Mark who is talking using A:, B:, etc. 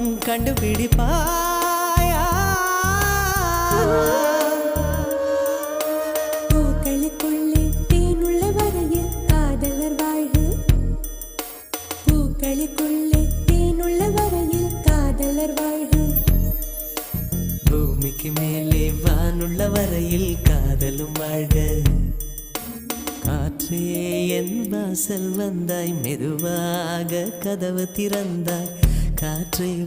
A: மட்டும் கண்டுபிடிப்பாயா?
B: பூக்களுக்குள்ளே தேனுள்ள வரையில் காதலர் வாழ்வு. பூக்களுக்குள்ளே தேனுள்ள வரையில் காதலர் வாழ்வு.
A: பூமிக்கு மேலே வானுள்ள வரையில் காதலும் வாழ்க. காற்றே என் வாசல் வந்தாய், மெதுவாக கதவு திறந்தாய். காற்றே